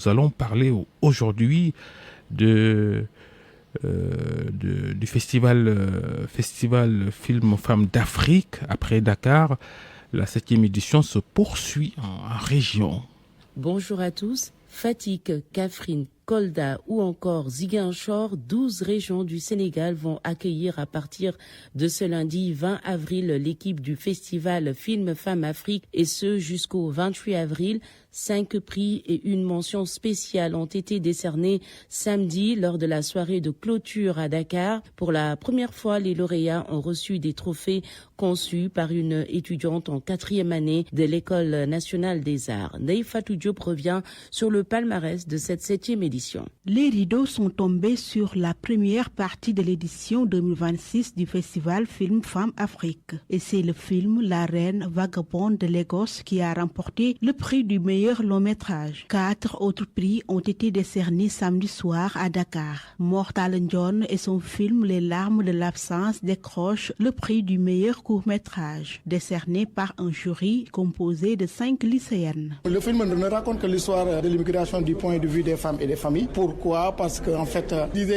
allons parler aujourd'hui de, du festival Film Femmes d'Afrique après Dakar. La 7e édition se poursuit en région. Bonjour à tous. Fatick, Kaffrine, Kolda ou encore Ziguinchor, 12 régions du Sénégal vont accueillir à partir de ce lundi 20 avril l'équipe du festival Film Femmes Afrique et ce jusqu'au 28 avril. 5 prix et une mention spéciale ont été décernés samedi lors de la soirée de clôture à Dakar. Pour la première fois, les lauréats ont reçu des trophées conçus par une étudiante en 4e année de l'École nationale des arts. Ndeye Fatou Diop revient sur le palmarès de cette 7e édition. Les rideaux sont tombés sur la première partie de l'édition 2026 du festival Film Femmes Afrique. Et c'est le film La Reine Vagabonde de Lagos qui a remporté le prix du meilleur long métrage. 4 autres prix ont été décernés samedi soir à Dakar. Mortal John et son film Les larmes de l'absence décrochent le prix du meilleur court métrage, décerné par un jury composé de 5 lycéennes. Le film ne raconte que l'histoire de l'immigration du point de vue des femmes et des familles. Pourquoi? Parce que fait,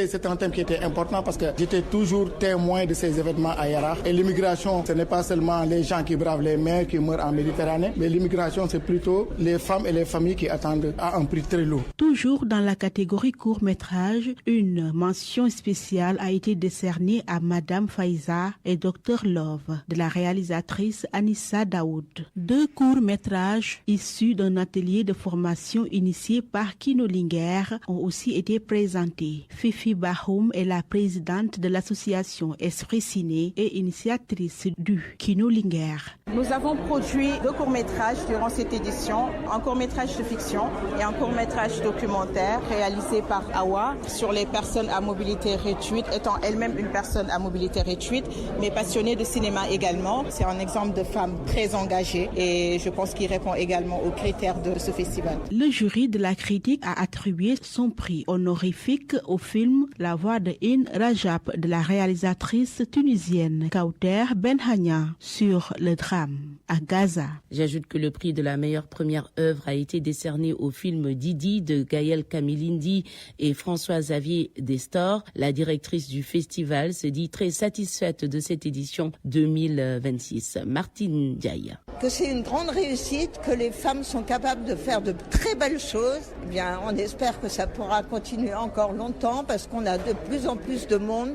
c'est un thème qui était important parce que j'étais toujours témoin de ces événements à Yara. Et l'immigration, ce n'est pas seulement les gens qui bravent les mers, qui meurent en Méditerranée, mais l'immigration, c'est plutôt les femmes et les familles qui attendent à un prix très lourd. Toujours dans la catégorie court-métrage, une mention spéciale a été décernée à Madame Faiza et Dr Love de la réalisatrice Anissa Daoud. 2 courts-métrages issus d'un atelier de formation initié par Kino Linger ont aussi été présentés. Fifi Bahoum est la présidente de l'association Esprit Ciné et initiatrice du Kino Linger. Nous avons produit 2 courts-métrages durant cette édition, un court-métrage de fiction et un court-métrage documentaire réalisé par Awa sur les personnes à mobilité réduite, étant elle-même une personne à mobilité réduite, mais passionnée de cinéma également. C'est un exemple de femme très engagée et je pense qu'il répond également aux critères de ce festival. Le jury de la critique a attribué son prix honorifique au film La voix de In Rajab de la réalisatrice tunisienne Kauter Benhania sur le drame à Gaza. J'ajoute que le prix de la meilleure première œuvre a été décerné au film Didi de Gaël Kamilindi et François-Xavier Destor. La directrice du festival se dit très satisfaite de cette édition 2026. Martine Diaye. Que c'est une grande réussite, que les femmes sont capables de faire de très belles choses. Eh bien, on espère que ça pourra continuer encore longtemps parce qu'on a de plus en plus de monde,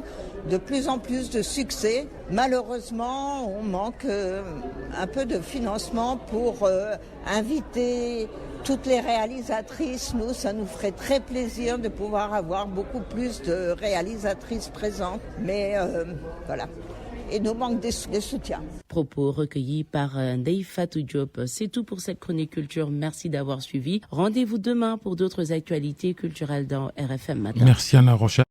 de plus en plus de succès. Malheureusement, on manque un peu de financement pour inviter toutes les réalisatrices. Nous, ça nous ferait très plaisir de pouvoir avoir beaucoup plus de réalisatrices présentes. Mais voilà. Et nous manque des soutiens. Propos recueillis par Ndeye Fatou Diop. C'est tout pour cette chronique culture. Merci d'avoir suivi. Rendez-vous demain pour d'autres actualités culturelles dans RFM Matin. Merci Anna Rocha.